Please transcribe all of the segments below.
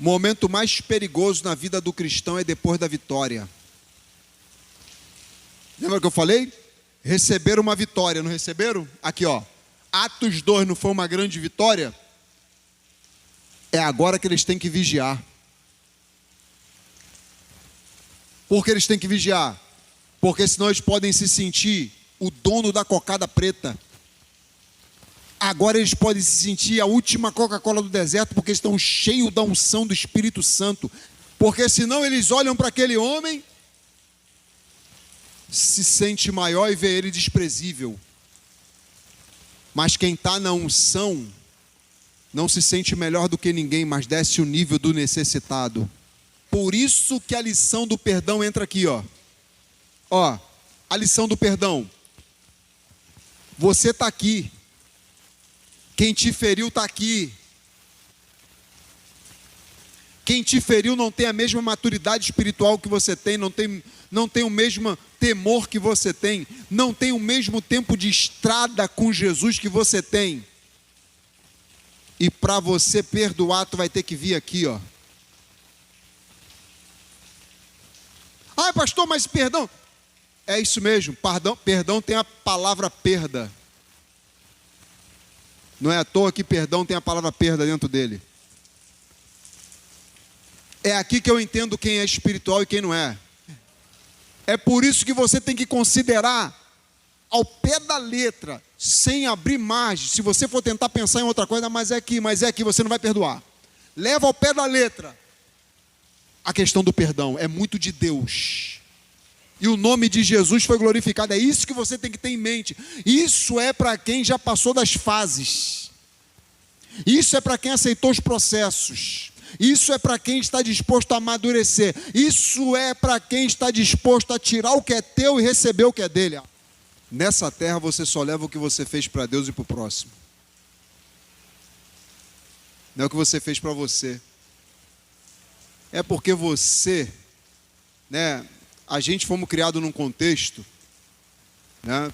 momento mais perigoso na vida do cristão é depois da vitória. Lembra que eu falei? Receberam uma vitória, não receberam? Aqui, ó. Atos 2 não foi uma grande vitória? É agora que eles têm que vigiar. Por que eles têm que vigiar? Porque senão eles podem se sentir o dono da cocada preta. Agora eles podem se sentir a última Coca-Cola do deserto, porque estão cheios da unção do Espírito Santo. Porque senão eles olham para aquele homem, se sente maior e vê ele desprezível. Mas quem está na unção não se sente melhor do que ninguém, mas desce o nível do necessitado. Por isso que a lição do perdão entra aqui, ó. Ó, a lição do perdão. Você está aqui. Quem te feriu está aqui. Quem te feriu não tem a mesma maturidade espiritual que você tem, não tem o mesmo temor que você tem, não tem o mesmo tempo de estrada com Jesus que você tem. E para você perdoar, tu vai ter que vir aqui, ó. Ah, pastor, mas perdão. É isso mesmo, perdão tem a palavra perda. Não é à toa que perdão tem a palavra perda dentro dele. É aqui que eu entendo quem é espiritual e quem não é. É por isso que você tem que considerar ao pé da letra, sem abrir margem. Se você for tentar pensar em outra coisa, mas é aqui, você não vai perdoar. Leva ao pé da letra. A questão do perdão é muito de Deus. E o nome de Jesus foi glorificado. É isso que você tem que ter em mente. Isso é para quem já passou das fases. Isso é para quem aceitou os processos. Isso é para quem está disposto a amadurecer. Isso é para quem está disposto a tirar o que é teu e receber o que é dele. Nessa terra você só leva o que você fez para Deus e para o próximo. Não é o que você fez para você. É porque você, né? A gente fomos criados num contexto, né,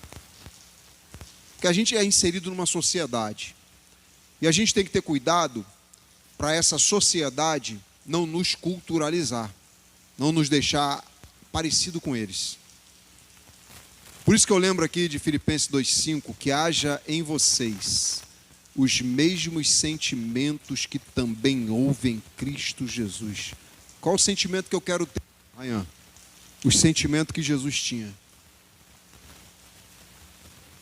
que a gente é inserido numa sociedade. E a gente tem que ter cuidado para essa sociedade não nos culturalizar, não nos deixar parecido com eles. Por isso que eu lembro aqui de Filipenses 2,5, que haja em vocês os mesmos sentimentos que também houve em Cristo Jesus. Qual o sentimento que eu quero ter, Ryan? Os sentimentos que Jesus tinha.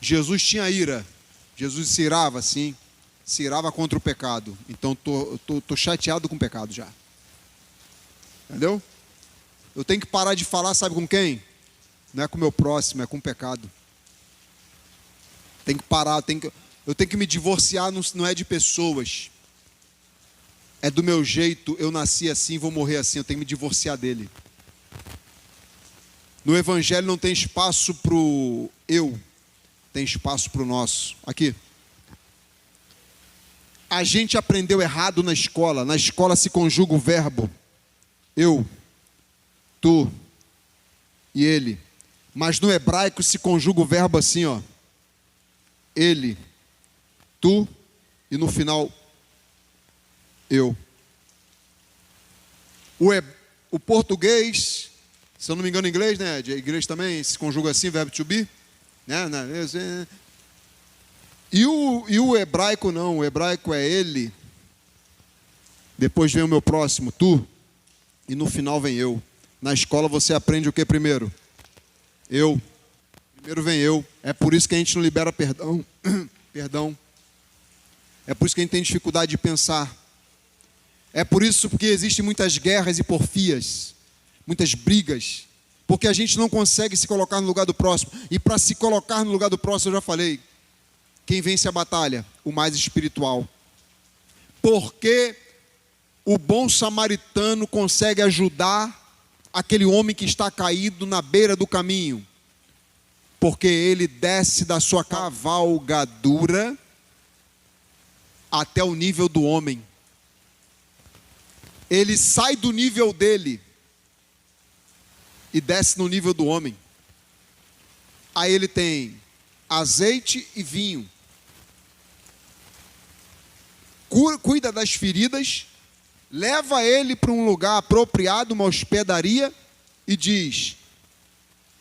Jesus tinha ira. Jesus se irava, sim. Se irava contra o pecado. Então, tô chateado com o pecado já. Entendeu? Eu tenho que parar de falar, sabe com quem? Não é com o meu próximo, é com o pecado. Tem que parar, eu tenho que me divorciar, não é de pessoas. É do meu jeito, eu nasci assim, vou morrer assim, eu tenho que me divorciar dele. No Evangelho não tem espaço para o eu, tem espaço para o nosso. Aqui. A gente aprendeu errado na escola. Na escola se conjuga o verbo eu, tu e ele. Mas no hebraico se conjuga o verbo assim, ó. Ele, tu e no final eu. O português, se eu não me engano, em inglês, né? De inglês também se conjuga assim, verbo to be, né? E o hebraico não, o hebraico é ele. Depois vem o meu próximo, tu, e no final vem eu. Na escola você aprende o que primeiro? Eu. Primeiro vem eu. É por isso que a gente não libera perdão. Perdão. É por isso que a gente tem dificuldade de pensar. É por isso que existem muitas guerras e porfias, muitas brigas, porque a gente não consegue se colocar no lugar do próximo. E para se colocar no lugar do próximo, eu já falei, quem vence a batalha? O mais espiritual. Porque o bom samaritano consegue ajudar aquele homem que está caído na beira do caminho, porque ele desce da sua cavalgadura até o nível do homem. Ele sai do nível dele e desce no nível do homem. Aí ele tem azeite e vinho. Cuida das feridas leva ele para um lugar apropriado, uma hospedaria, e diz: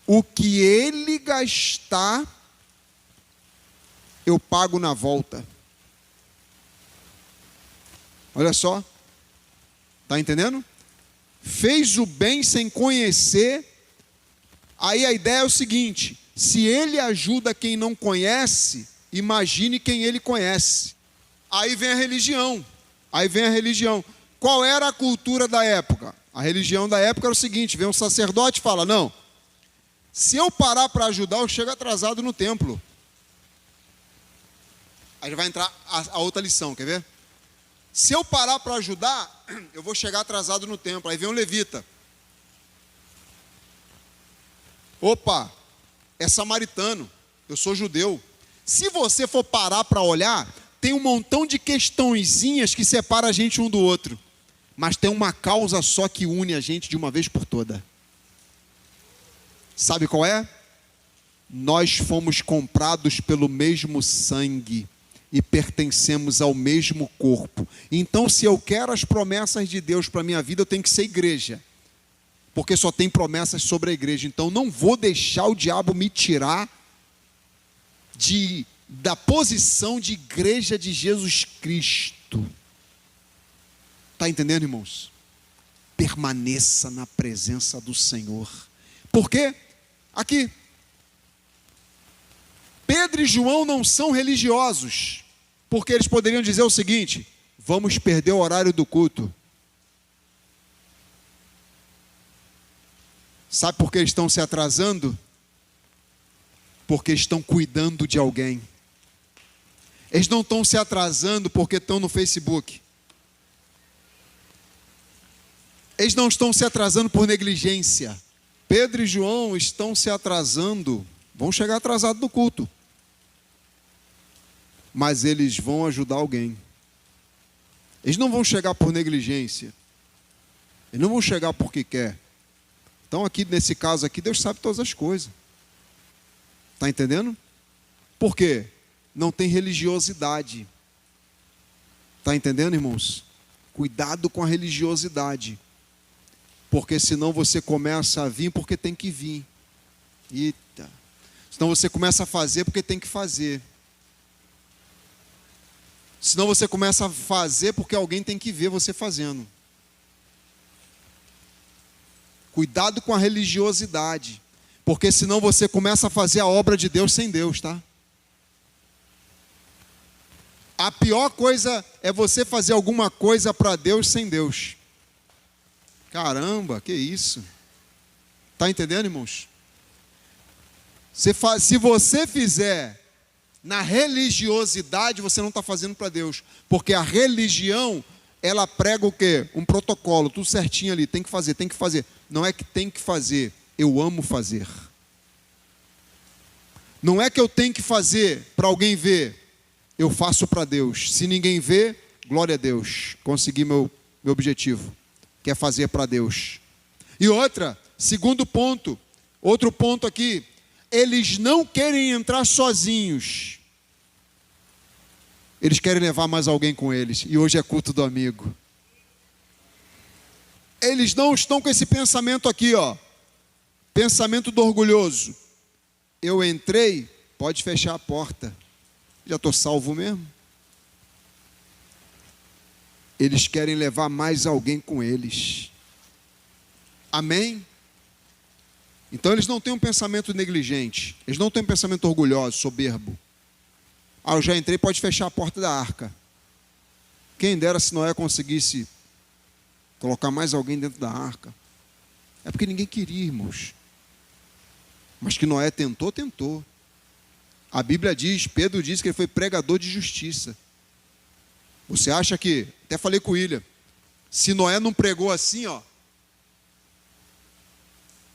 o que ele gastar, eu pago na volta. Olha só, está entendendo? Fez o bem sem conhecer. Aí a ideia é o seguinte: se ele ajuda quem não conhece, imagine quem ele conhece. Aí vem a religião. Qual era a cultura da época? A religião da época era o seguinte: vem um sacerdote e fala: não, se eu parar para ajudar, eu chego atrasado no templo. Aí vai entrar a outra lição, quer ver? Se eu parar para ajudar, eu vou chegar atrasado no templo. Aí vem um levita. Opa, é samaritano, eu sou judeu. Se você for parar para olhar, tem um montão de questõezinhas que separa a gente um do outro. Mas tem uma causa só que une a gente de uma vez por toda. Sabe qual é? Nós fomos comprados pelo mesmo sangue e pertencemos ao mesmo corpo. Então, se eu quero as promessas de Deus para a minha vida, eu tenho que ser igreja. Porque só tem promessas sobre a igreja. Então, não vou deixar o diabo me tirar da posição de igreja de Jesus Cristo. Está entendendo, irmãos? Permaneça na presença do Senhor. Por quê? Aqui, Pedro e João não são religiosos, porque eles poderiam dizer o seguinte: vamos perder o horário do culto. Sabe por que eles estão se atrasando? Porque estão cuidando de alguém. Eles não estão se atrasando porque estão no Facebook. Eles não estão se atrasando por negligência. Pedro e João estão se atrasando, vão chegar atrasados no culto. Mas eles vão ajudar alguém. Eles não vão chegar por negligência. Eles não vão chegar porque quer. Então aqui, nesse caso aqui, Deus sabe todas as coisas. Está entendendo? Por quê? Não tem religiosidade. Está entendendo, irmãos? Cuidado com a religiosidade. Porque senão você começa a vir porque tem que vir. Eita. Senão você começa a fazer porque tem que fazer. Senão você começa a fazer porque alguém tem que ver você fazendo. Cuidado com a religiosidade. Porque senão você começa a fazer a obra de Deus sem Deus, tá? A pior coisa é você fazer alguma coisa para Deus sem Deus. Caramba, que isso? Está entendendo, irmãos? Se você fizer na religiosidade, você não está fazendo para Deus. Porque a religião, ela prega o quê? Um protocolo, tudo certinho ali, tem que fazer, tem que fazer. Não é que tem que fazer, eu amo fazer. Não é que eu tenho que fazer para alguém ver, eu faço para Deus. Se ninguém vê, glória a Deus, consegui meu objetivo, que é fazer para Deus. E segundo ponto, outro ponto aqui, eles não querem entrar sozinhos. Eles querem levar mais alguém com eles. E hoje é culto do amigo. Eles não estão com esse pensamento aqui, ó. Pensamento do orgulhoso. Eu entrei, pode fechar a porta. Já estou salvo mesmo. Eles querem levar mais alguém com eles. Amém? Então eles não têm um pensamento negligente. Eles não têm um pensamento orgulhoso, soberbo. Ah, eu já entrei, pode fechar a porta da arca. Quem dera se Noé conseguisse colocar mais alguém dentro da arca. É porque ninguém queria, irmãos. Mas que Noé tentou, tentou. A Bíblia diz, Pedro diz que ele foi pregador de justiça. Você acha que, até falei com o William, se Noé não pregou assim, ó,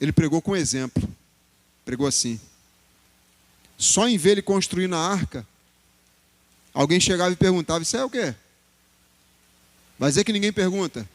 ele pregou com exemplo. Pregou assim. Só em ver ele construir na arca, alguém chegava e perguntava, isso é o quê? Vai dizer que ninguém pergunta.